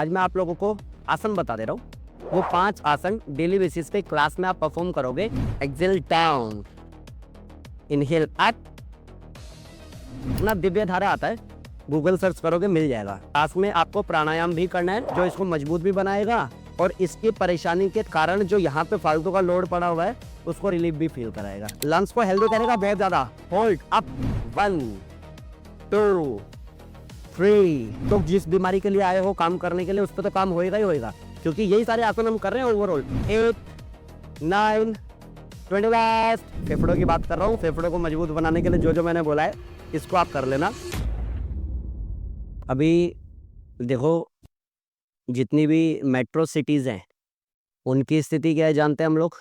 आज मैं आप लोगों को आसन बता दे रहा हूँ। वो 5 आसन डेली बेसिस पे क्लास में आप परफॉर्म करोगे। एक्सेल डाउन, इनहेल अप, ना दिव्य धारा आता है, गूगल सर्च करोगे मिल जाएगा। क्लास में आपको प्राणायाम भी करना है जो इसको मजबूत भी बनाएगा और इसकी परेशानी के कारण जो यहाँ पे फालतू का लोड पड़ा हुआ है उसको रिलीफ भी फील कराएगा। लंग्स को हेल्दी करेगा बहुत ज्यादा। Hold up, 1 2 3। तो जिस बीमारी के लिए आए हो काम करने के लिए उस पर तो काम होएगा ही होएगा, क्योंकि यही सारे आसन हम कर रहे हैं ओवरऑल। 8 9 20। फेफड़ों की बात कर रहा हूँ। फेफड़ों को मजबूत बनाने के लिए जो जो मैंने बोला है इसको आप कर लेना। अभी देखो, जितनी भी मेट्रो सिटीज हैं उनकी स्थिति क्या है जानते हैं हम लोग?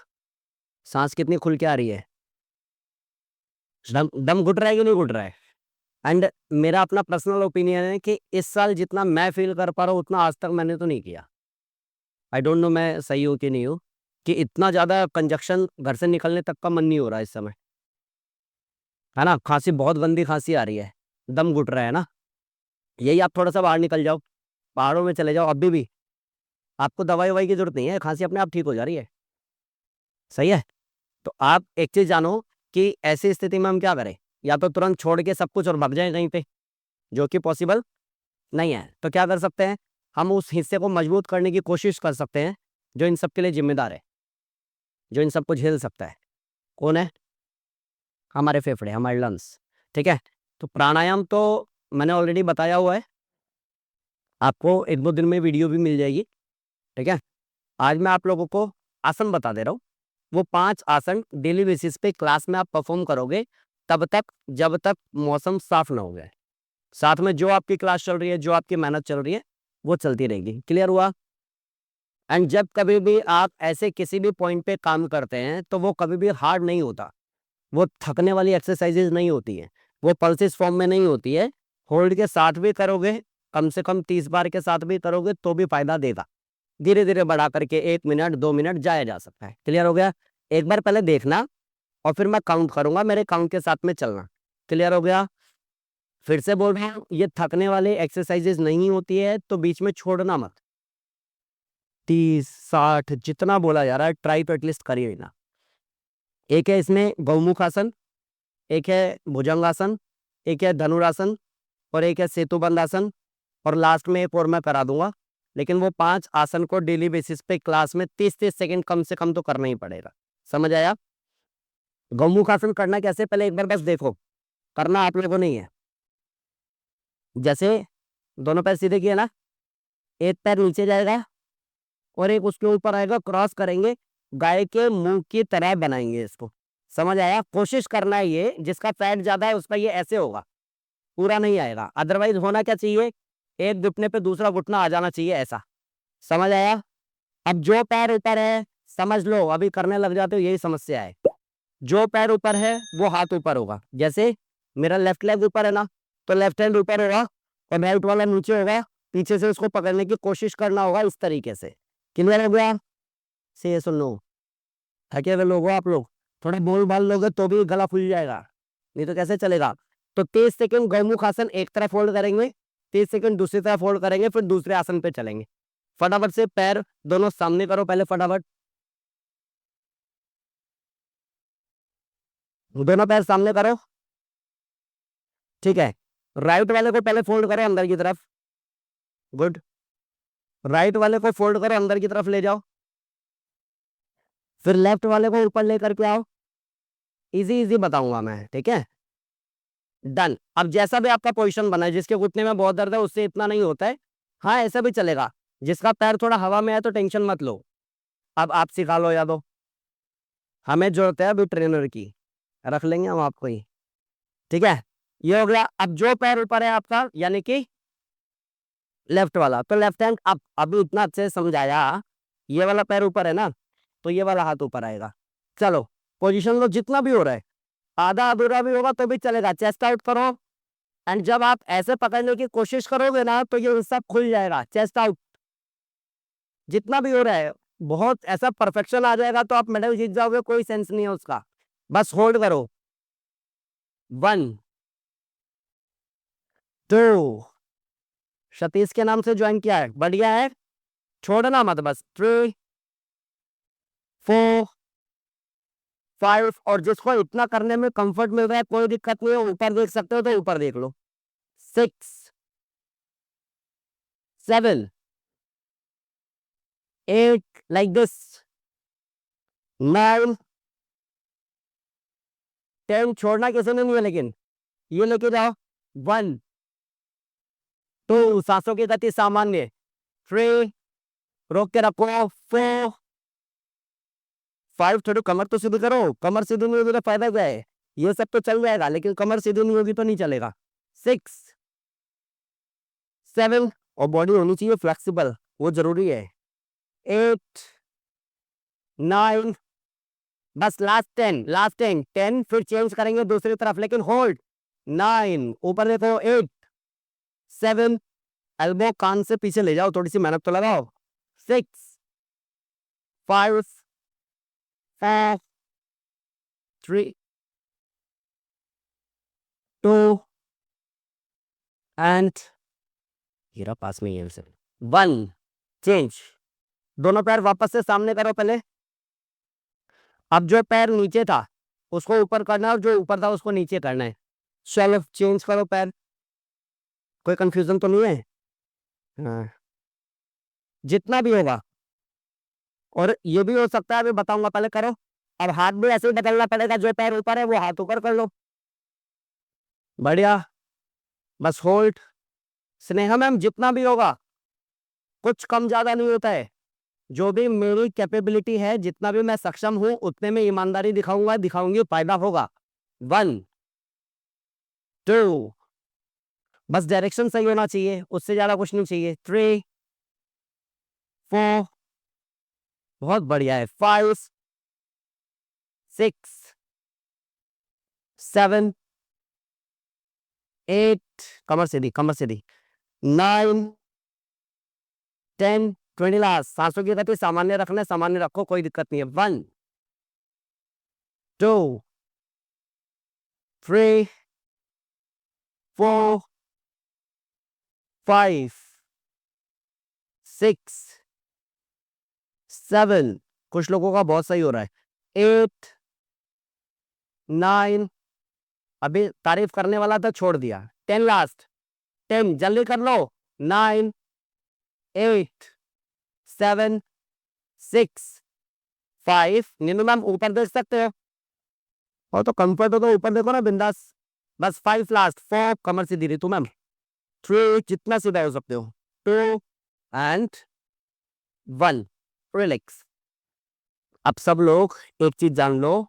सांस कितनी खुल के आ रही है, दम दम घुट रहा है कि नहीं घुट रहा है। एंड मेरा अपना पर्सनल ओपिनियन है कि इस साल जितना मैं फील कर पा रहा हूँ उतना आज तक मैंने तो नहीं किया। आई डोंट नो मैं सही हूँ कि नहीं हूँ, कि इतना ज़्यादा कंजक्शन, घर से निकलने तक का मन नहीं हो रहा इस समय, है ना। खांसी, बहुत गंदी खांसी आ रही है, दम घुट रहा है ना। यही आप थोड़ा सा बाहर निकल जाओ, पहाड़ों में चले जाओ, अभी भी आपको दवाई ववाई की जरूरत नहीं है, खांसी अपने आप ठीक हो जा रही है। सही है। तो आप एक चीज़ जानो कि ऐसी स्थिति में हम क्या करें, या तो तुरंत छोड़ के सब कुछ और भाग जाएं कहीं पे, जो कि पॉसिबल नहीं है। तो क्या कर सकते हैं, हम उस हिस्से को मजबूत करने की कोशिश कर सकते हैं जो इन सब के लिए जिम्मेदार है, जो इन सबको झेल सकता है। कौन है? हमारे फेफड़े, हमारे लंग्स। ठीक है। तो प्राणायाम तो मैंने ऑलरेडी बताया हुआ है, आपको 1-2 दिन में वीडियो भी मिल जाएगी। ठीक है। आज मैं आप लोगों को आसन बता दे रहा हूँ। वो 5 आसन डेली बेसिस पे क्लास में आप परफॉर्म करोगे तब तक जब तक मौसम साफ ना हो जाए। साथ में जो आपकी क्लास चल रही है, जो आपकी मेहनत चल रही है वो चलती रहेगी। क्लियर हुआ? एंड जब कभी भी आप ऐसे किसी भी पॉइंट पे काम करते हैं तो वो कभी भी हार्ड नहीं होता, वो थकने वाली एक्सरसाइजेज नहीं होती है, वो पल्सिस फॉर्म में नहीं होती है। होल्ड के साथ भी करोगे, कम से कम 30 बार के साथ भी करोगे तो भी फायदा देगा। धीरे धीरे बढ़ा करके 1 मिनट 2 मिनट जाया जा सकता है। क्लियर हो गया? एक बार पहले देखना और फिर मैं काउंट करूंगा, मेरे काउंट के साथ में चलना। क्लियर हो गया? फिर से बोल रहा हूँ, ये थकने वाले एक्सरसाइजेज नहीं होती है तो बीच में छोड़ना मत। 30 60 जितना बोला जा रहा है ट्राई तो एटलीस्ट करिए ना। एक है इसमें गौमुख आसन, एक है भुजंगासन, एक है धनुरासन और एक है सेतुबंध आसन, और लास्ट में एक और मैं करा दूंगा। लेकिन वो 5 आसन को डेली बेसिस पे क्लास में 30-30 सेकंड कम से कम तो करना ही पड़ेगा। समझ आया? गौमुख आसन करना कैसे, पहले एक बार बस देखो, करना आप लोगों को नहीं है। जैसे दोनों पैर सीधे किए ना, एक पैर नीचे जाएगा और एक उसके ऊपर आएगा, क्रॉस करेंगे, गाय के मुंह की तरह बनाएंगे इसको। समझ आया? कोशिश करना है ये, जिसका फैट ज्यादा है उसका ये ऐसे होगा, पूरा नहीं आएगा। अदरवाइज होना क्या चाहिए, एक घुटने पे दूसरा घुटना आ जाना चाहिए, ऐसा। समझ आया? अब जो पैर ऊपर है, समझ लो, अभी करने लग जाते हो यही समस्या है। जो पैर ऊपर है वो हाथ ऊपर होगा। जैसे मेरा लेफ्ट लेग ऊपर है ना, तो लेफ्ट हैंड ऊपर होगा और राइट वाला नीचे होगा। पीछे से उसको पकड़ने की कोशिश करना होगा इस तरीके से। क्लियर हो गया? से सुन लो, थके हुए लोग हो आप लोग, थोड़ा बोल बाल लोगे तो भी गला फूल जाएगा, नहीं तो कैसे चलेगा। तो 30 सेकंड गौमुख आसन एक तरफ फोल्ड करेंगे, 30 सेकंड दूसरी तरफ फोल्ड करेंगे, फिर दूसरे आसन पे चलेंगे। फटाफट से पैर दोनों सामने करो पहले, फटाफट दोनों पैर सामने करो। ठीक है। राइट वाले को पहले फोल्ड करें अंदर की तरफ, गुड। राइट वाले को फोल्ड करो अंदर की तरफ ले जाओ, फिर लेफ्ट वाले को ऊपर लेकर के आओ। इजी इजी बताऊंगा मैं, ठीक है। डन। अब जैसा भी आपका पोजीशन बना है, जिसके घुटने में बहुत दर्द है उससे इतना नहीं होता है, हाँ ऐसा भी चलेगा। जिसका पैर थोड़ा हवा में है तो टेंशन मत लो, अब आप सिखा लो या दो, हमें जरूरत है अभी ट्रेनर की, रख लेंगे हम आपको ही। ठीक है। ये हो गया। अब जो पैर ऊपर है आपका, यानी कि लेफ्ट वाला, तो लेफ्ट हैंड अप। अभी इतना अच्छे से समझाया, ये वाला पैर ऊपर है ना, तो ये वाला हाथ ऊपर आएगा। चलो पोजीशन लो, जितना भी हो रहा है, आधा अधूरा भी होगा तो भी चलेगा। चेस्ट आउट करो, एंड जब आप ऐसे पकड़ने की कोशिश करोगे ना तो ये सब खुल जाएगा। चेस्ट आउट, जितना भी हो रहा है, बहुत ऐसा परफेक्शन आ जाएगा तो आप मेडल जीत जाओगे, कोई सेंस नहीं है उसका। बस होल्ड करो, 1 2 सतीश के नाम से ज्वाइन किया है, बढ़िया है, छोड़ना मत बस। 3 4 5 और जिसको इतना करने में कंफर्ट मिल रहा है कोई दिक्कत नहीं है, ऊपर देख सकते हो तो ऊपर देख लो। 6 7 8 लाइक दिस, 9 10, छोड़ना किसी ने नहीं है, लेकिन ये लेके जाओ। 1 2 सांसों की गति सामान्य। 3 रोक के रखो। 4 5 थोड़ी कमर तो सीधी करो, कमर सीधी नहीं होगी तो फायदा क्या है, ये सब तो चल जाएगा लेकिन कमर सीधी नहीं होगी तो नहीं चलेगा। 6 7 और बॉडी होनी चाहिए फ्लेक्सिबल, वो जरूरी है। 8 9 बस लास्ट 10 10 फिर चेंज करेंगे दूसरी तरफ, लेकिन होल्ड। 9 ऊपर देखो। 8 7 एल्बो कान से पीछे ले जाओ, थोड़ी सी मेहनत तो लगाओ। 6 5 4 3 2 एंड हीरा पास में ही 1 चेंज। दोनों पैर वापस से सामने करो पहले। अब जो पैर नीचे था उसको ऊपर करना है और जो ऊपर था उसको नीचे करना है। चलो चेंज करो पैर, कोई कंफ्यूजन तो नहीं है? हाँ, जितना भी होगा। और ये भी हो सकता है, अभी बताऊंगा, पहले करो। अब हाथ भी ऐसे ही बदलना पड़ेगा, जो पैर ऊपर है वो हाथ ऊपर कर लो। बढ़िया, बस होल्ड। स्नेहा मैम जितना भी होगा, कुछ कम ज्यादा नहीं होता है, जो भी मेरी कैपेबिलिटी है, जितना भी मैं सक्षम हूं उतने में ईमानदारी दिखाऊंगा, दिखाऊंगी, फायदा होगा। 1 2 बस डायरेक्शन सही होना चाहिए, उससे ज्यादा कुछ नहीं चाहिए। 3 4 बहुत बढ़िया है। 5 6 7 8 कमर सीधी, कमर सीधी। 9 10 20 लास्ट। सांसों की गति सामान्य रखना है, सामान्य रखो, कोई दिक्कत नहीं है। 1 2 3 4 5 6 7 कुछ लोगों का बहुत सही हो रहा है। 8 9 अभी तारीफ करने वाला था, छोड़ दिया। 10 लास्ट। 10 जल्दी कर लो। 9 8 7 6 5 नीनू मैम ऊपर देख सकते हो, और तो कंफर्ट हो तो ऊपर देखो ना बिंदास। बस 5 लास्ट। 4 कमर सीधी रही तू मैम। 3 जितना सीधा हो सकते हो। 2 एंड 1 रिलैक्स। अब सब लोग एक चीज जान लो,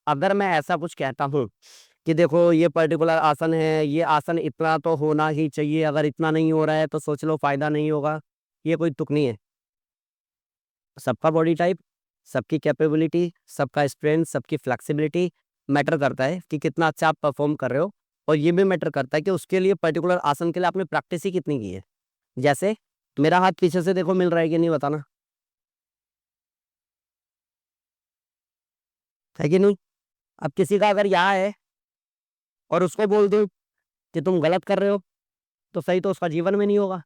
अगर मैं ऐसा कुछ कहता हूं कि देखो ये पर्टिकुलर आसन है, ये आसन इतना तो होना ही चाहिए, अगर इतना नहीं हो रहा है तो सोच लो फायदा नहीं होगा, ये कोई तुक नहीं है। सबका बॉडी टाइप, सबकी कैपेबिलिटी, सबका स्ट्रेंथ, सबकी फ्लेक्सिबिलिटी मैटर करता है कि कितना अच्छा आप परफॉर्म कर रहे हो, और ये भी मैटर करता है कि उसके लिए पर्टिकुलर आसन के लिए आपने प्रैक्टिस ही कितनी की है। जैसे मेरा हाथ पीछे से देखो, मिल रहा है कि नहीं बताना, है कि नहीं? अब किसी का अगर यहाँ है और उसको बोल दो कि तुम गलत कर रहे हो, तो सही तो उसका जीवन में नहीं होगा।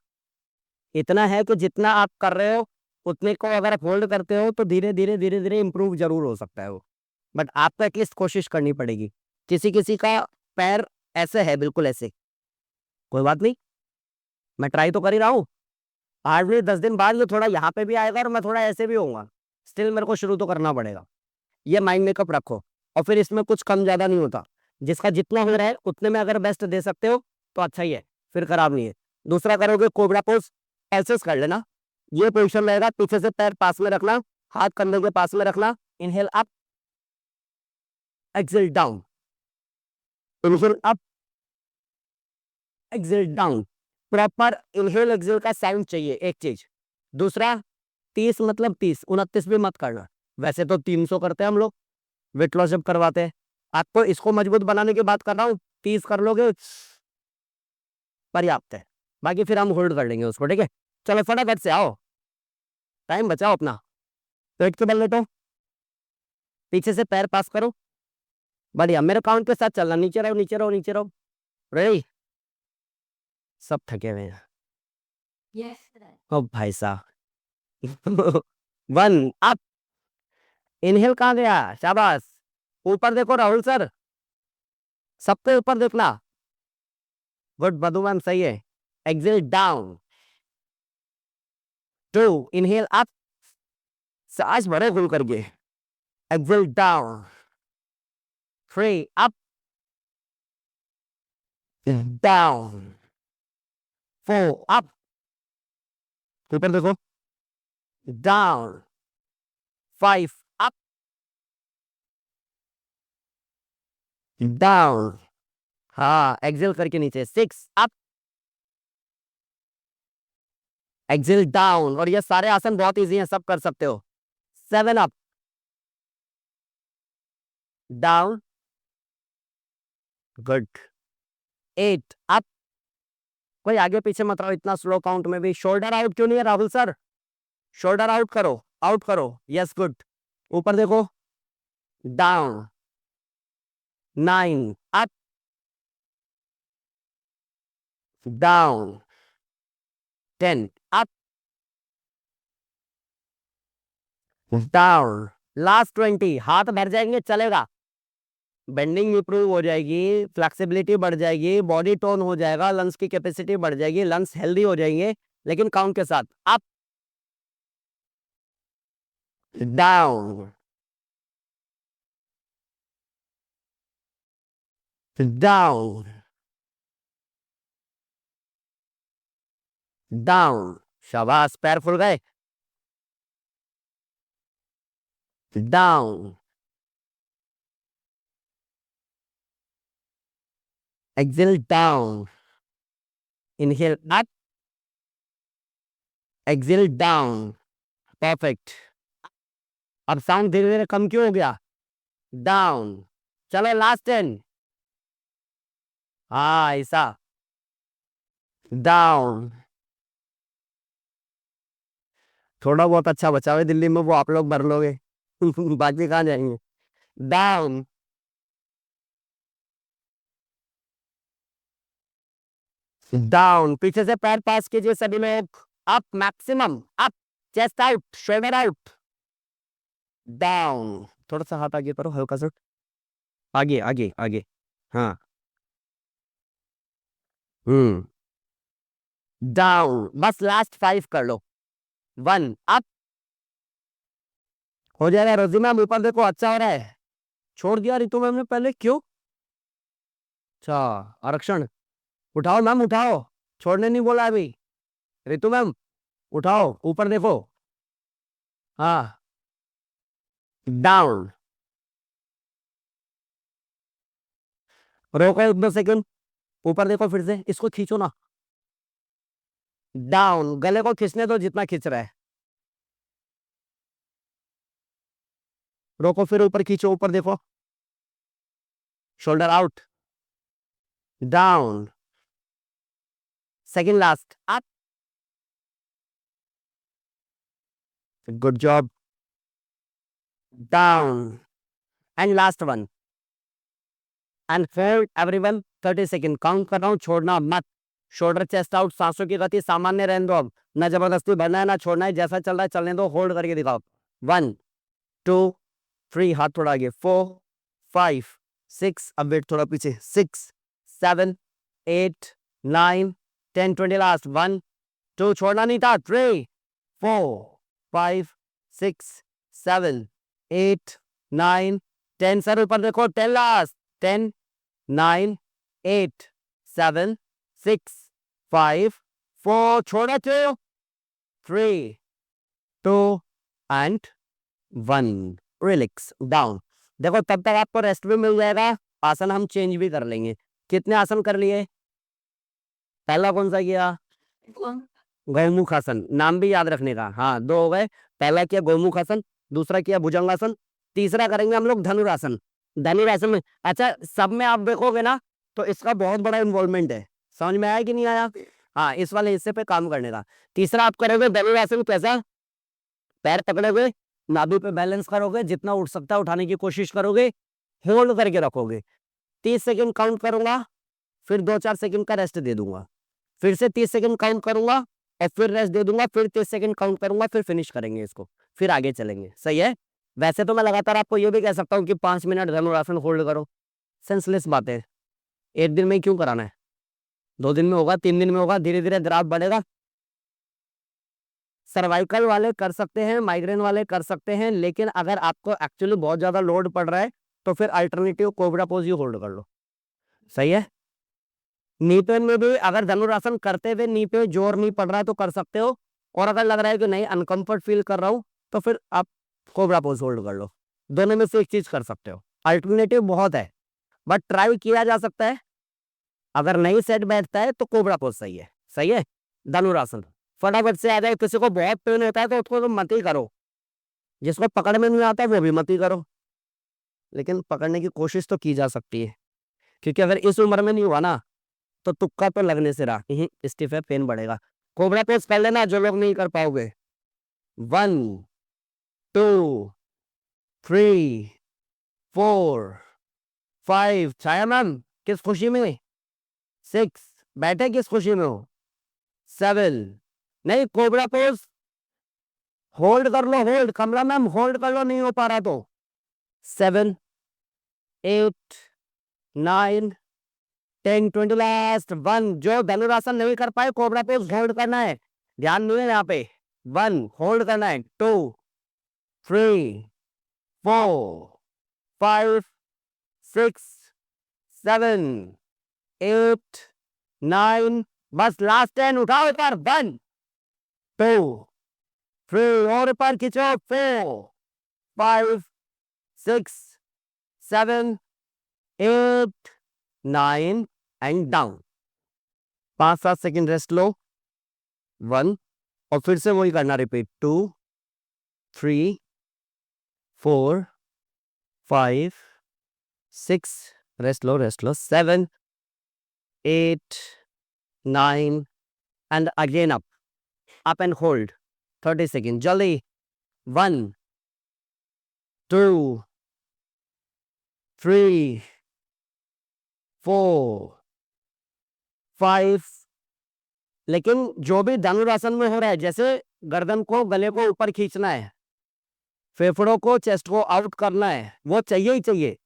इतना है कि जितना आप कर रहे हो उतने को अगर आप होल्ड करते हो तो धीरे धीरे धीरे धीरे इंप्रूव जरूर हो सकता है वो, बट आपको एटलीस्ट कोशिश करनी पड़ेगी। किसी किसी का पैर ऐसे है, बिल्कुल ऐसे, कोई बात नहीं, मैं ट्राई तो कर ही रहा हूँ। हार्डली 10 दिन बाद ये थोड़ा यहाँ पे भी आएगा और मैं थोड़ा ऐसे भी होऊंगा, स्टिल मेरे को शुरू तो करना पड़ेगा। ये माइंड मेकअप रखो, और फिर इसमें कुछ कम ज्यादा नहीं होता, जिसका जितना हो रहा है उतने में अगर बेस्ट दे सकते हो तो अच्छा ही है, फिर खराब नहीं है। दूसरा करोगे कोबरा पोज, ऐसे कर लेना, ये पोजिशन रहेगा, पीछे से पैर पास में रखना, हाथ कंधे के पास में रखना, inhale up, exhale down, inhale up, exhale down. Proper inhale exhale का साउंड चाहिए, एक चीज। दूसरा 30 मतलब 30, 29 भी मत करना। वैसे तो 300 करते हैं हम लोग वेट लॉस जब करवाते हैं, आपको इसको मजबूत बनाने की बात कर रहा हूँ। 30 कर लोगे पर्याप्त है, बाकी फिर हम होल्ड कर लेंगे उसको, ठीक है? चलो फटाफट से आओ, टाइम बचाओ अपना। पेट के बल लेटो, पीछे से पैर पास करो, बढ़िया, मेरे काउंट के साथ चलना, नीचे रहो नीचे रहो नीचे रहो। रेडी? सब थके हुए हैं। ओ भाई साहब 1 अप। इनहेल कहाँ गया? शाबाश। ऊपर देखो राहुल सर, सबके ऊपर देखना। गुड मधु मैम, सही है। Exhale down. 2 इनहेल अप, सांस बड़े फुल करके। Exhale down. 3 up, down. 4 up, ऊपर देखो, डाउन। 5 up, down. हाँ, एक्सेल करके नीचे। 6 अप, एक्सेल डाउन। और ये सारे आसन बहुत इजी हैं, सब कर सकते हो। 7 अप, डाउन। गुड। 8 अप। कोई आगे पीछे मत रहो, इतना स्लो काउंट में भी। शोल्डर आउट क्यों नहीं है राहुल सर? शोल्डर आउट करो, आउट करो। Yes good. ऊपर देखो, down. 9 up, down. 10 up, down. Last 20। हाथ भर जाएंगे चलेगा। बेंडिंग इंप्रूव हो जाएगी, फ्लेक्सिबिलिटी बढ़ जाएगी, बॉडी टोन हो जाएगा, लंग्स की कैपेसिटी बढ़ जाएगी, लंग्स हेल्दी हो जाएंगे, लेकिन काउंट के साथ। Up, down, down, down. शाबाश, पैर फुल गए। Down, exhale down. Inhale up, exhale down. Perfect. अब साउंड धीरे धीरे कम क्यों हो गया? डाउन। चलो लास्ट 10। हाँ ऐसा। डाउन। थोड़ा बहुत अच्छा बचा हुआ दिल्ली में, वो आप लोग भर लोगे। बाकी कहाँ जाएंगे? Down, down. पीछे से पैर पास कीजिए सभी लोग। Up, maximum up. Chest out, shoulder out. Down. थोड़ा सा हाथ आगे करो, हल्का सा आगे आगे आगे। हाँ। हम्म। डाउन। बस लास्ट 5 कर लो। 1 अप। हो जाएगा रोजी मैम, ऊपर देखो, अच्छा हो रहा है। छोड़ दिया रितु मैम ने पहले, क्यों? अच्छा, आरक्षण। उठाओ मैम, उठाओ। छोड़ने नहीं बोला अभी। रितु मैम, उठाओ, ऊपर देखो। हाँ, डाउन। रोको 1-2 सेकंड। ऊपर देखो, फिर से इसको खींचो ना। डाउन। गले को खींचने दो जितना खींच रहा है। रोको, फिर ऊपर खींचो, ऊपर देखो। Shoulder out, down. Second last, up. Good job. Down. And last one. And hold everyone 30 second. Count कर रहा हूं, छोड़ना मत। शोल्डर चेस्ट आउट, सांसों की गति सामान्य रहने दो। अब ना जबरदस्ती भरना है ना छोड़ना है, जैसा चल रहा है चलने दो। होल्ड करके दिखाओ। 1 2 3, हाथ थोड़ा आगे। 4 5 6, अब वेट थोड़ा पीछे। 6 7 8 9 10 20, लास्ट। 1 2, छोड़ना नहीं था। 3 4 5 6 7 8 9 10, सर ऊपर देखो। 10 लास्ट। 10 9 8 7 6 5 4, छोड़ा। 2 3 2 एंड 1। Relax, down. देखो तब तक आपको रेस्ट भी मिल जाएगा, आसन हम चेंज भी कर लेंगे। कितने आसन कर लिए? पहला कौन सा किया? गौमुख आसन। नाम भी याद रखने का। हाँ, 2 हो गए। पहला किया गौमुख आसन, दूसरा किया भुजंगासन, तीसरा करेंगे हम लोग धनुरासन। धनुरासन में, अच्छा, सब में आप देखोगे ना तो इसका बहुत बड़ा इन्वॉल्वमेंट है। समझ में आया कि नहीं आया? हाँ, इस वाले हिस्से पे काम करने का। तीसरा आप करोगे धनुरासन। कैसा? पैर पकड़े हुए, नाभि पे बैलेंस करोगे, जितना उठ सकता है उठाने की कोशिश करोगे, होल्ड करके रखोगे। 30 सेकंड काउंट करूंगा, फिर 2-4 सेकंड का रेस्ट दे दूंगा। फिर से 30 सेकंड काउंट करूंगा, और फिर रेस्ट दे दूंगा, फिर 30 सेकंड काउंट करूंगा, फिर फिनिश करेंगे इसको, फिर आगे चलेंगे। सही है। वैसे तो मैं लगातार आपको ये भी कह सकता हूँ कि 5 मिनट धनुरासन होल्ड करो, सेंसलेस बातें। एक दिन में ही क्यों कराना है? 2 दिन में होगा, 3 दिन में होगा, धीरे धीरे ग्राफ बढ़ेगा। सर्वाइकल वाले कर सकते हैं, माइग्रेन वाले कर सकते हैं, लेकिन अगर आपको एक्चुअली बहुत ज्यादा लोड पड़ रहा है तो फिर अल्टरनेटिव कोबरा पोज ही होल्ड कर लो। सही है। नी पेन में भी अगर धनुरासन करते हुए नी पे जोर नहीं पड़ रहा है तो कर सकते हो, और अगर लग रहा है कि नहीं अनकंफर्ट फील कर रहा हूं तो फिर आप कोबरा पोज होल्ड कर लो। दोनों में से एक चीज कर सकते हो, अल्टरनेटिव बहुत है, बट ट्राई किया जा सकता है। अगर नहीं सेट बैठता है तो कोबरा पोज सही है। सही है। धनुरासन फटाफट से आ जाए। किसी को बहुत पेन होता है तो उसको तो मत ही करो, जिसको पकड़ में नहीं आता है वो भी मत ही करो, लेकिन पकड़ने की कोशिश तो की जा सकती है, क्योंकि अगर इस उम्र में नहीं हुआ ना तो तुक्का तो लगने से रहा, स्टिफ है, पेन बढ़ेगा। कोबरा पोज कर लेना जो लोग नहीं कर पाओगे। 1 2 3 4 5, छाया मैम किस खुशी में? 6, बैठे किस खुशी में हो? 7, नहीं कोबरा पोज होल्ड कर लो, होल्ड, कमला मैम होल्ड कर लो, नहीं हो पा रहा तो 7 8 9 10 20 लास्ट 1। जो धनुरासन नहीं कर पाए कोबरा पोज होल्ड करना है, ध्यान दो यहाँ पे। 1 होल्ड करना है, 2 3 4 5 6 7 8 9, बस लास्ट 10, उठाओ ऊपर। 1 2 3 और ऊपर खींचो। 4 5 6 7 8 9 एंड डाउन। 5-7 सेकेंड रेस्ट लो। 1 और फिर से वही करना, repeat. 2 3 4 5 6, rest low, rest low. 7 8 9 and again up and hold 30 seconds. Jolly. 1 2 3 4 5। लेकिन जो भी धनुरासन में हो रहा है, जैसे गर्दन को, गले को ऊपर खींचना है, फेफड़ों को, चेस्ट को आउट करना है, वो चाहिए ही चाहिए।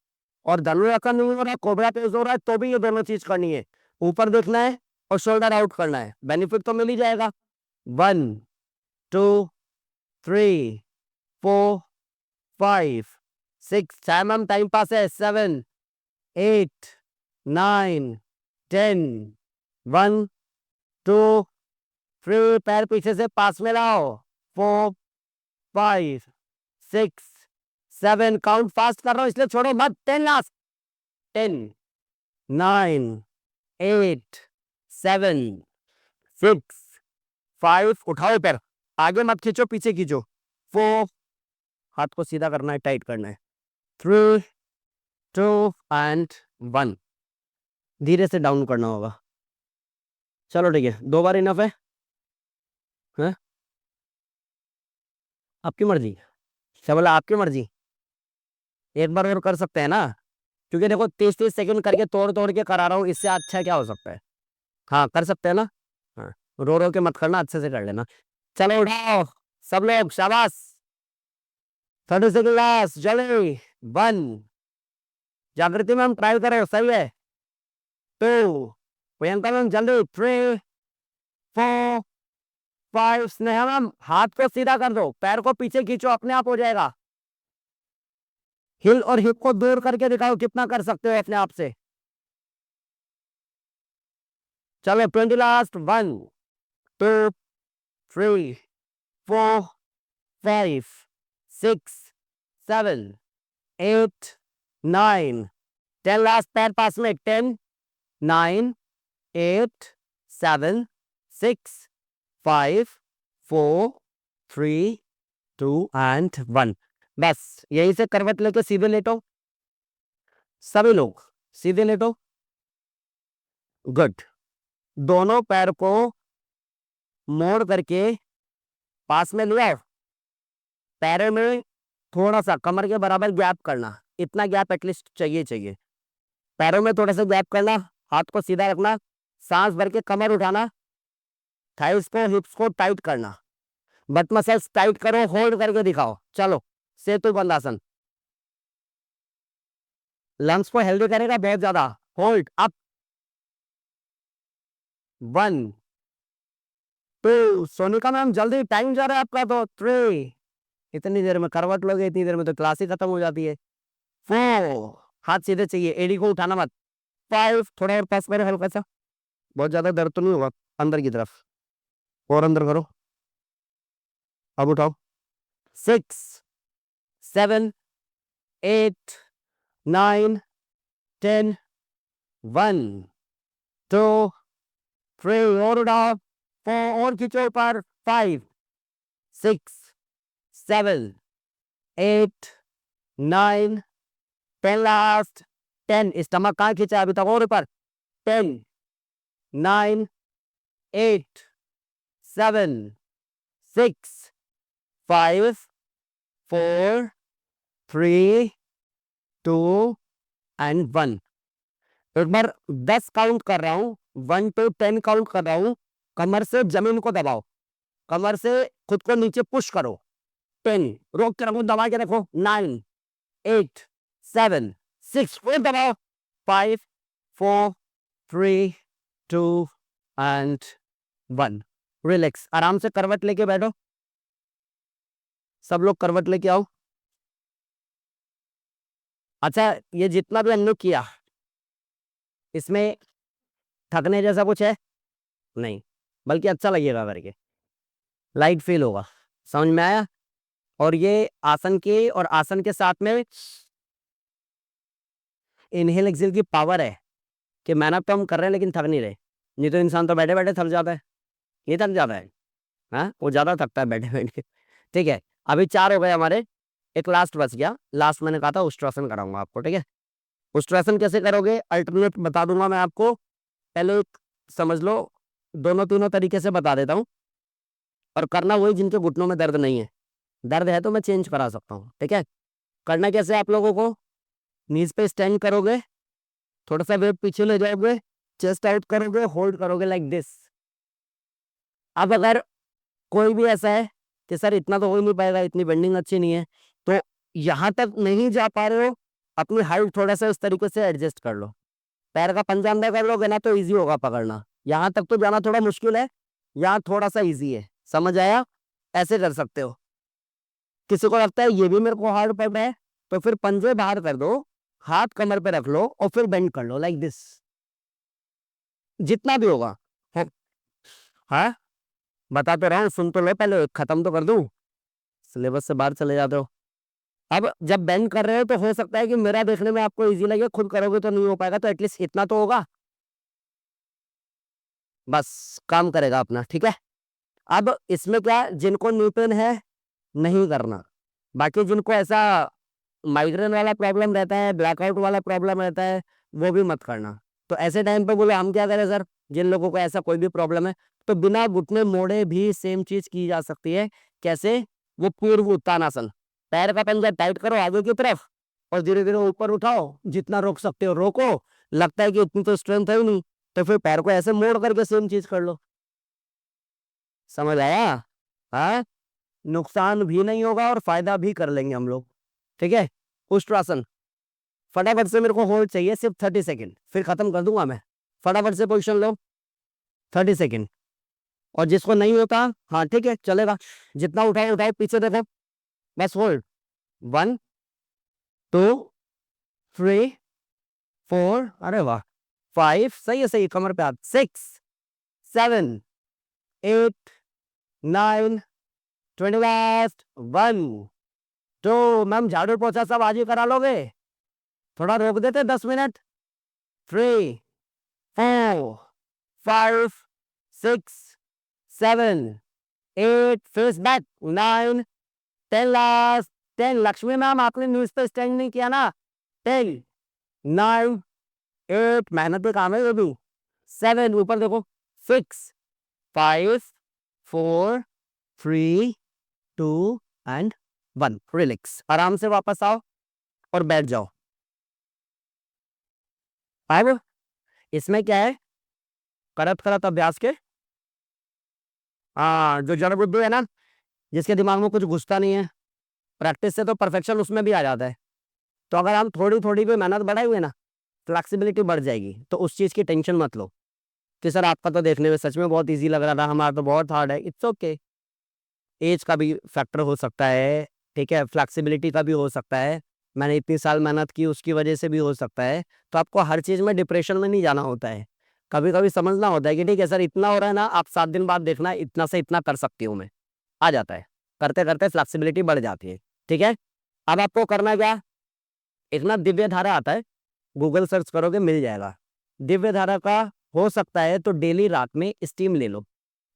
और धनुरासन नहीं हो रहा, कोबरा पोज हो रहा है, तो भी ये दोनों चीज करनी है। ऊपर देखना है और शोल्डर आउट करना है, बेनिफिट तो मिल ही जाएगा। 1 2 3 4 5 6, मैम टाइम पास है। 7 8 9 10 1 2 3, पैर पीछे से पास में लाओ। 4 5 6 7, काउंट फास्ट कर रहा हूं इसलिए छोड़ो मत। 10 लास्ट। 10 9 8 7 6 5, उठाओ पैर, आगे मत खींचो, पीछे खींचो। 4, हाथ को सीधा करना है, टाइट करना है। 3 2 एंड 1, धीरे से डाउन करना होगा। चलो ठीक है, 2 बार इनफ है? आपकी मर्जी। क्या बोला? आपकी मर्जी। एक बार और कर सकते हैं ना, क्योंकि देखो 30-30 सेकंड करके तोड़ तोड़ के करा रहा हूँ, इससे अच्छा क्या हो सकता है? हाँ कर सकते हैं ना। हाँ, रो रो के मत करना, अच्छे से कर लेना। चलो उठाओ सब लोग, शाबाश। 30 सेकंड लास्ट, जल्दी। 1, जागृति मैम ट्राई करें, सही है। 2, प्रियंका मैम जल्दी। 3 4 5, स्नेहा मैम हाथ को सीधा कर दो, पैर को पीछे खींचो, अपने आप हो जाएगा। हिल और हिप को दूर करके दिखाओ कितना कर सकते हो अपने आप से। चलो 20 लास्ट। 1 2 3 4 5 6 7 8 9 10 लास्ट, पैर पास में। 10 9 8 7 6 5 4 3 2 एंड 1। बस यहीं से करवट लेके सीधे लेटो, सभी लोग सीधे लेटो। गुड। दोनों पैर को मोड़ करके पास में लिया, पैरों में थोड़ा सा कमर के बराबर गैप करना, इतना गैप एटलीस्ट चाहिए। पैरों में थोड़ा सा गैप करना, हाथ को सीधा रखना, सांस भर के कमर उठाना, थाइस को, हिप्स को टाइट करना, बट मसल्स टाइट करो, होल्ड करके दिखाओ। चलो सेतु बंद आसन, लंग्स को हेल्दी करेगा बहुत ज्यादा। होल्ड अप, 1 2, सोनिका मैम जल्दी, टाइम जा रहा है आपका तो। 3, इतनी देर में करवट लोगे, इतनी देर में तो क्लास ही खत्म हो जाती है। 4, हाथ सीधे चाहिए, एडी को उठाना मत। 5, थोड़ा और पास करो हल्का सा, बहुत ज्यादा दर्द तो नहीं होगा, अंदर की तरफ, और अंदर करो, अब उठाओ। 6 7 8 9 10, 1 2 3, और उठाओ। 4, और खींचो ऊपर। 5 6 7 8 9 10, लास्ट 10, स्टमक कहाँ खींचा अभी तक, और ऊपर। 10 9 8 7 6 5 4 3 2 एंड 1। एक बार 10 काउंट कर रहा हूं, 1 to 10 काउंट कर रहा हूं। कमर से जमीन को दबाओ, कमर से खुद को नीचे पुश करो। 10, रोक के रखो, दबा के रखो। 9 8 7 6, फिर दबाओ। 5 4 3 2 एंड 1। रिलैक्स, आराम से करवट लेके बैठो। सब लोग करवट लेके आओ। अच्छा, ये जितना भी हम लोग किया, इसमें थकने जैसा कुछ है नहीं, बल्कि अच्छा लगेगा करके, लाइट फील होगा। समझ में आया? और ये आसन के, और आसन के साथ में इनहेल एक्सेल की पावर है कि मेहनत तो हम कर रहे हैं लेकिन थक नहीं रहे। नहीं तो इंसान तो बैठे बैठे थक जाता है, ये थक जाता है। हाँ, वो ज्यादा थकता है बैठे बैठे। ठीक है, अभी 4 हो गए हमारे, एक लास्ट बच गया। लास्ट मैंने कहा था उष्ट्रासन कराऊंगा आपको, ठीक है। उष्ट्रासन कैसे करोगे, अल्टरनेट बता दूंगा मैं आपको। पहले समझ लो, दोनों तीनों तरीके से बता देता हूँ, और करना वही जिनके घुटनों में दर्द नहीं है। दर्द है तो मैं चेंज करा सकता हूँ, ठीक है। करना कैसे आप लोगों को, नीज पे स्टैंड करोगे, थोड़ा सा वेट पीछे ले जाओगे, चेस्ट आउट करोगे, होल्ड करोगे लाइक दिस। अब अगर कोई भी ऐसा है कि सर इतना तो हो नहीं पाएगा, इतनी बेंडिंग अच्छी नहीं है, तो यहां तक नहीं जा पा रहे हो, अपनी हाइट थोड़ा सा उस तरीके से एडजस्ट कर लो। पैर का पंजा अंदर कर लोगे ना तो इजी होगा पकड़ना। यहां तक तो जाना थोड़ा मुश्किल है, यहाँ थोड़ा सा इजी है। समझ आया? ऐसे कर सकते हो। किसी को लगता है ये भी मेरे को हार्ड पड़ रहा है, तो फिर पंजे बाहर कर दो, हाथ कमर पे रख लो, और फिर बेंड कर लो लाइक दिस, जितना भी होगा। हाँ, बताते रहो, सुन तो ले, पहले खत्म तो कर दूं, सिलेबस से बाहर चले जाते हो। अब जब बेंड कर रहे हो तो हो सकता है कि मेरा देखने में आपको इजी लगे, खुद करोगे तो नहीं हो पाएगा, तो एटलीस्ट इतना तो होगा, बस काम करेगा अपना, ठीक है। अब इसमें क्या, जिनको न्यूटन है नहीं करना, बाकी जिनको ऐसा माइग्रेन वाला प्रॉब्लम रहता है, ब्लैकआउट वाला प्रॉब्लम रहता है, वो भी मत करना। तो ऐसे टाइम पे बोले हम क्या करें सर, जिन लोगों को ऐसा कोई भी प्रॉब्लम है, तो बिना घुटने मोड़े भी सेम चीज की जा सकती है। कैसे? वो पूर्व उत्तानासन, पैर का पंजा टाइट करो आगे की तरफ, और धीरे धीरे ऊपर उठाओ, जितना रोक सकते हो रोको। लगता है कि उतनी तो स्ट्रेंथ है नहीं, तो फिर पैर को ऐसे मोड़ करके सेम चीज कर लो। समझ आया? हाँ, नुकसान भी नहीं होगा और फायदा भी कर लेंगे हम लोग, ठीक है। उष्ट्रासन, फटाफट से मेरे को होल्ड चाहिए सिर्फ 30 सेकंड, फिर खत्म कर दूंगा मैं। फटाफट से पोजीशन लो, 30 सेकंड। और जिसको नहीं होता, हाँ ठीक है चलेगा, जितना उठाए उठाए, पीछे देखो, बस होल्ड। 1 2 3 4, अरे वाह, 5, सही है, सही है, कमर पे हाथ। 6 7 8 9 20, लास्ट 1 2। मैम झाड़ू पोछा सब आज ही करा लोगे, थोड़ा रोक देते 10 minute. 3 4 5 6 7 8, face back. 9 10, last 10। Lakshmi ma'am आपने न्यूज पे स्टैंड नहीं किया ना। 10 9 8, मेहनत पे काम है ये भी। 7, ऊपर देखो। 6 5 4 3 2 एंड 1। रिलैक्स, आराम से वापस आओ और बैठ जाओ। अब इसमें क्या है, करत करत अभ्यास के हाँ, जो जड़ बुद्धू है ना, जिसके दिमाग में कुछ घुसता नहीं है, प्रैक्टिस से तो परफेक्शन उसमें भी आ जाता है। तो अगर हम थोड़ी थोड़ी भी मेहनत बढ़ाए हुए ना, फ्लेक्सिबिलिटी बढ़ जाएगी। तो उस चीज़ की टेंशन मत लो कि सर आपका तो देखने में सच में बहुत ईजी लग रहा था, हमारा तो बहुत हार्ड है। It's okay. एज का भी फैक्टर हो सकता है, ठीक है, फ्लेक्सिबिलिटी का भी हो सकता है, मैंने इतनी साल मेहनत की उसकी वजह से भी हो सकता है। तो आपको हर चीज़ में डिप्रेशन में नहीं जाना होता है। कभी कभी समझना होता है कि ठीक है सर, इतना हो रहा है ना, आप 7 दिन बाद देखना इतना से इतना कर सकती हूँ मैं। आ जाता है, करते करते फ्लेक्सिबिलिटी बढ़ जाती है। ठीक है, अब आपको करना क्या, इतना दिव्य धारा आता है, गूगल सर्च करोगे मिल जाएगा। दिव्य धारा का हो सकता है तो डेली रात में स्टीम ले लो,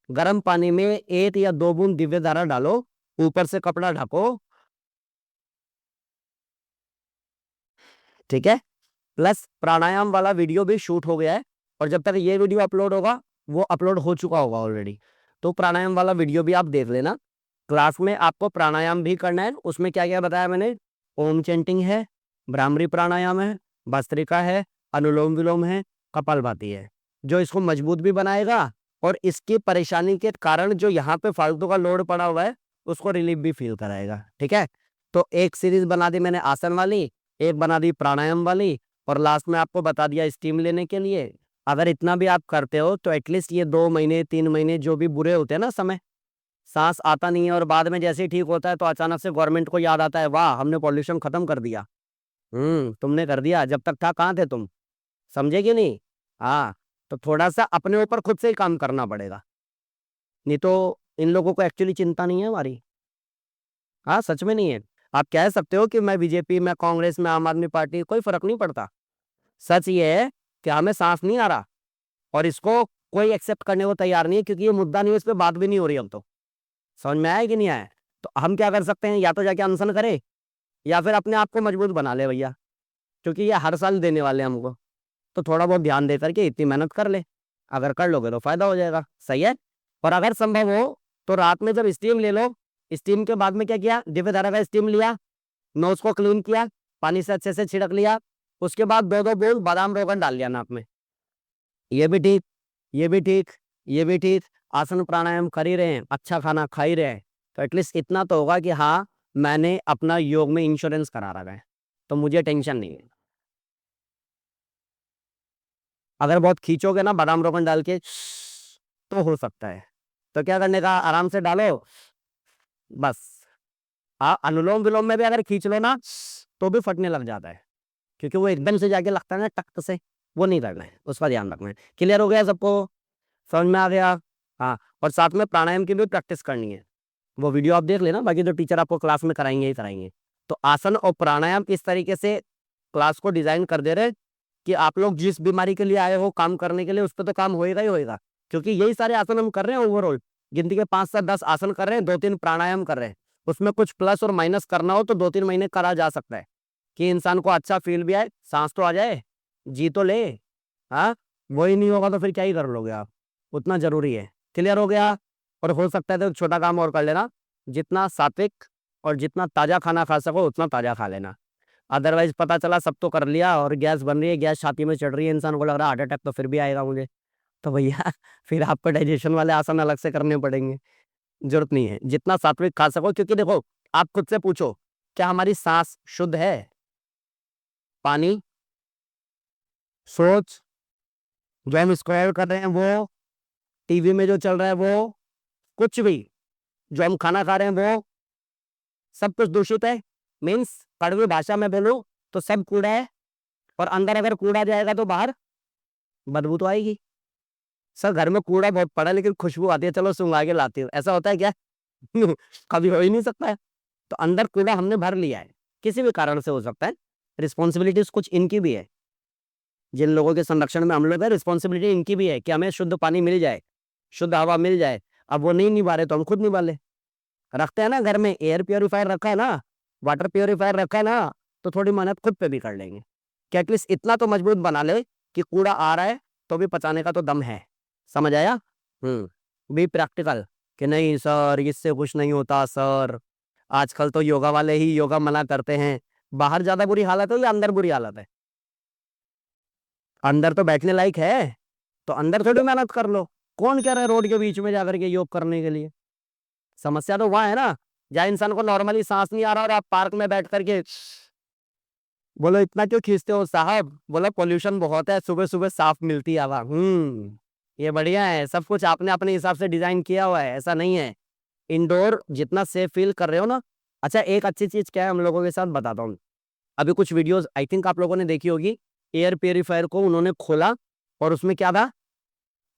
गर्म पानी में 1 या 2 बूंद दिव्य धारा डालो, ऊपर से कपड़ा ढको, ठीक है। प्लस प्राणायाम वाला वीडियो भी शूट हो गया है, और जब तक ये वीडियो अपलोड होगा वो अपलोड हो चुका होगा ऑलरेडी। तो प्राणायाम वाला वीडियो भी आप देख लेना। क्लास में आपको प्राणायाम भी करना है, उसमें क्या क्या बताया मैंने, ओम चैंटिंग है, भ्रामरी प्राणायाम है, भस्त्रिका है, अनुलोम विलोम है, कपालभाति है, जो इसको मजबूत भी बनाएगा और इसकी परेशानी के कारण जो यहाँ पे फालतू का लोड पड़ा हुआ है उसको रिलीफ भी फील कराएगा। ठीक है, तो एक सीरीज बना दी मैंने आसन वाली, एक बना दी प्राणायाम वाली, और लास्ट में आपको बता दिया स्टीम लेने के लिए। अगर इतना भी आप करते हो तो एटलीस्ट ये 2 महीने 3 महीने जो भी बुरे होते हैं ना समय, सांस आता नहीं है और बाद में जैसे ही ठीक होता है तो अचानक से गवर्नमेंट को याद आता है, वाह हमने पॉल्यूशन खत्म कर दिया। तुमने कर दिया, जब तक था कहाँ थे तुम, समझे कि नहीं। हाँ, तो थोड़ा सा अपने ऊपर खुद से ही काम करना पड़ेगा, नहीं तो इन लोगों को एक्चुअली चिंता नहीं है हमारी। हाँ, सच में नहीं है। आप कह सकते हो कि मैं बीजेपी में, कांग्रेस में, आम आदमी पार्टी, कोई फर्क नहीं पड़ता। सच ये है कि हमें सांस नहीं आ रहा और इसको कोई एक्सेप्ट करने को तैयार नहीं है, क्योंकि ये मुद्दा नहीं है, इस पर बात भी नहीं हो रही। अब तो समझ में आया कि नहीं आया। तो हम क्या कर सकते हैं, या तो जाके अनशन करें या फिर अपने आप को मजबूत बना ले भैया, क्योंकि ये हर साल देने वाले हैं हमको। तो थोड़ा बहुत ध्यान दे करके इतनी मेहनत कर ले, अगर कर लोगे तो फायदा हो जाएगा। सही है। और अगर संभव हो तो रात में जब स्टीम ले लो, स्टीम के बाद में क्या किया, दिव्य धारा का स्टीम लिया, नोज को क्लीन किया, पानी से अच्छे से छिड़क लिया, उसके बाद 2-2 बूंद बादाम रोगन डाल लिया नाक में। ये भी ठीक, ये भी ठीक, ये भी ठीक। आसन प्राणायाम कर ही रहे हैं, अच्छा खाना खा ही रहे हैं, तो एटलीस्ट इतना तो होगा कि हाँ मैंने अपना योग में इंश्योरेंस करा रखा है, तो मुझे टेंशन नहीं है। अगर बहुत खींचोगे ना बादाम रोगन डाल के तो हो सकता है, तो क्या करने का, आराम से डालो बस। हाँ, अनुलोम विलोम में भी अगर खींच लो ना तो भी फटने लग जाता है, क्योंकि वो एकदम से जाके लगता है ना टक से, वो नहीं करना है, उसका ध्यान रखना है। क्लियर हो गया सबको, समझ में आ गया। हाँ, और साथ में प्राणायाम की भी प्रैक्टिस करनी है, वो वीडियो आप देख लेना, बाकी तो टीचर आपको क्लास में कराएंगे ही कराएंगे। तो आसन और प्राणायाम इस तरीके से क्लास को डिजाइन कर दे रहे कि आप लोग जिस बीमारी के लिए आए हो काम करने के लिए, उस पर तो काम होएगा ही होएगा, क्योंकि यही सारे आसन हम कर रहे हैं ओवरऑल। गिनती के 5 से 10 आसन कर रहे हैं, 2-3 प्राणायाम कर रहे हैं, उसमें कुछ प्लस और माइनस करना हो तो 2-3 महीने करा जा सकता है, कि इंसान को अच्छा फील भी आए, सांस तो आ जाए, जी तो ले। हाँ, वही नहीं होगा तो फिर क्या ही कर लोगे आप, उतना जरूरी है। क्लियर हो गया। और हो सकता है तो छोटा काम और कर लेना, जितना सात्विक और जितना ताजा खाना खा सको उतना ताजा खा लेना। अदरवाइज पता चला सब तो कर लिया और गैस बन रही है, गैस छाती में चढ़ रही है, इंसान को लग रहा है हार्ट अटैक तो फिर भी आएगा मुझे, तो भैया फिर आपको डाइजेशन वाले आसन अलग से करने पड़ेंगे। जरूरत नहीं है, जितना सात्विक खा सको, क्योंकि देखो आप खुद से पूछो, क्या हमारी सांस शुद्ध है, पानी, सोच, जो हम स्क्वायर कर रहे हैं वो, टीवी में जो चल रहा है वो, कुछ भी जो हम खाना खा रहे हैं वो, सब कुछ दूषित है। मीन्स कड़वी भाषा में बोलूं तो सब कूड़ा है, और अंदर अगर कूड़ा जाएगा तो बाहर बदबू तो आएगी। सर घर में कूड़ा बहुत पड़ा है लेकिन खुशबू आती है, चलो सुंघा के लाती हूँ, ऐसा होता है क्या? कभी हो ही नहीं सकता है। तो अंदर कूड़ा हमने भर लिया है, किसी भी कारण से हो सकता है। रिस्पॉन्सिबिलिटीज कुछ इनकी भी है, जिन लोगों के संरक्षण में हम लोग हैं, रिस्पॉन्सिबिलिटी इनकी भी है कि हमें शुद्ध पानी मिल जाए, शुद्ध हवा मिल जाए। अब वो नहीं निभा रहे तो हम खुद निभा ले। रखते हैं ना घर में, एयर प्योरीफायर रखा है ना, वाटर प्योरीफायर रखा है ना, तो थोड़ी मेहनत खुद पे भी कर लेंगे कि एटलीस्ट इतना तो मजबूत बना ले कि कूड़ा आ रहा है तो भी पचाने का तो दम है। समझ आया। बी प्रैक्टिकल, कि नहीं सर इससे कुछ नहीं होता सर, आजकल तो योगा वाले ही योगा मना करते हैं। बाहर ज्यादा बुरी हालत है या अंदर बुरी हालत है? अंदर तो बैठने लायक है, तो अंदर थोड़ी मेहनत कर लो, कौन कह रहा है रोड के बीच में जाकर के योग करने के लिए? समस्या तो वहां है ना, जहाँ इंसान को नॉर्मली सांस नहीं आ रहा और आप पार्क में बैठ करके बोलो इतना क्यों खींचते हो साहब? बोला पोल्यूशन बहुत है, सुबह सुबह साफ मिलती है हवा। ये बढ़िया है, सब कुछ आपने अपने हिसाब से डिजाइन किया हुआ है, ऐसा नहीं है। इंडोर जितना सेफ फील कर रहे हो ना। अच्छा, एक अच्छी चीज क्या है हम लोगों के साथ बताता हूँ। अभी कुछ वीडियोस आई थिंक आप लोगों ने देखी होगी, एयर प्योरीफायर को उन्होंने खोला और उसमें क्या था,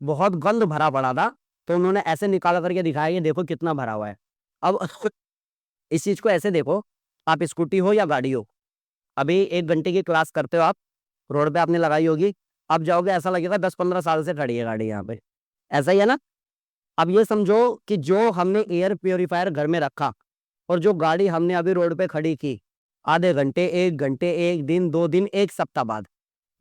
बहुत गंद भरा पड़ा था, तो उन्होंने ऐसे निकाल करके दिखाया ये देखो कितना भरा हुआ है। अब इस चीज को ऐसे देखो, आप स्कूटी हो या गाड़ी हो, अभी 1 घंटे की क्लास करते हो आप, रोड पे आपने लगाई होगी, अब जाओगे ऐसा लगेगा 10-15 साल से खड़ी है गाड़ी यहाँ पे, ऐसा ही है ना। अब ये समझो कि जो हमने एयर प्योरीफायर घर में रखा और जो गाड़ी हमने अभी रोड पे खड़ी की, आधे घंटे, 1 घंटे, 1 दिन, 2 दिन, 1 सप्ताह बाद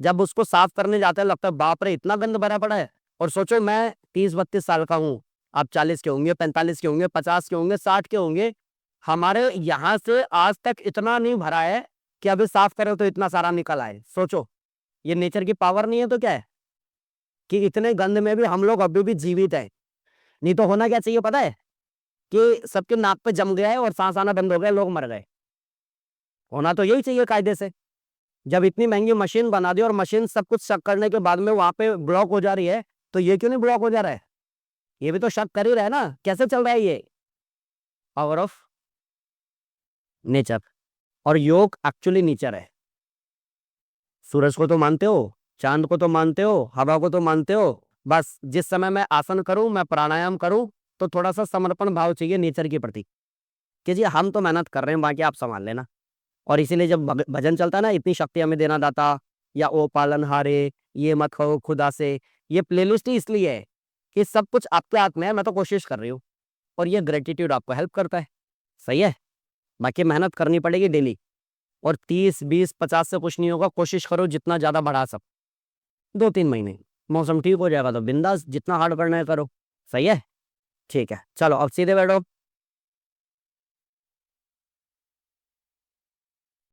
जब उसको साफ करने जाते हैं, लगता है बाप रे इतना गंद भरा पड़ा है। और सोचो मैं 30-32 साल का हूँ, आप 40 के होंगे, 45 के होंगे, 50 के होंगे, 60 के होंगे, हमारे यहाँ से आज तक इतना नहीं भरा है कि अभी साफ करो तो इतना सारा निकल आए। सोचो, ये नेचर की पावर नहीं है तो क्या है कि इतने गंद में भी हम लोग अभी भी जीवित है। नहीं तो होना क्या चाहिए पता है, कि सबके नाक पे जम गया है और सांस आना बंद हो गया, लोग मर गए। होना तो यही चाहिए कायदे से। जब इतनी महंगी मशीन बना दी और मशीन सब कुछ चेक करने के बाद में वहां पे ब्लॉक हो जा रही है, तो ये क्यों नहीं ब्लॉक हो जा रहा है? ये भी तो शक कर ही रहा है ना, कैसे चल रहा है ये? Power of nature. और योग एक्चुअली नेचर है। सूरज को तो मानते हो, चांद को तो मानते हो, हवा को तो मानते हो, बस जिस समय मैं आसन करूं, मैं प्राणायाम करूं, तो थोड़ा सा समर्पण भाव चाहिए नेचर के प्रति कि जी हम तो मेहनत कर रहे हैं, बाकी आप संभाल लेना। और इसीलिए जब भजन चलता है ना, इतनी शक्ति हमें देना दाता, या ओ पालनहारे, ये मत कहो खुदा से, ये प्लेलिस्ट ही इसलिए है कि सब कुछ आपके हाथ में है, मैं तो कोशिश कर रही हूँ। और ये ग्रेटिट्यूड आपको हेल्प करता है। सही है। बाकी मेहनत करनी पड़ेगी डेली, और 30, 20, 50 से कुछ नहीं होगा। कोशिश करो जितना ज्यादा बढ़ा सक, 2-3 महीने मौसम ठीक हो जाएगा तो बिंदास जितना हार्ड करना है करो। सही है। ठीक है, चलो अब सीधे बैठो।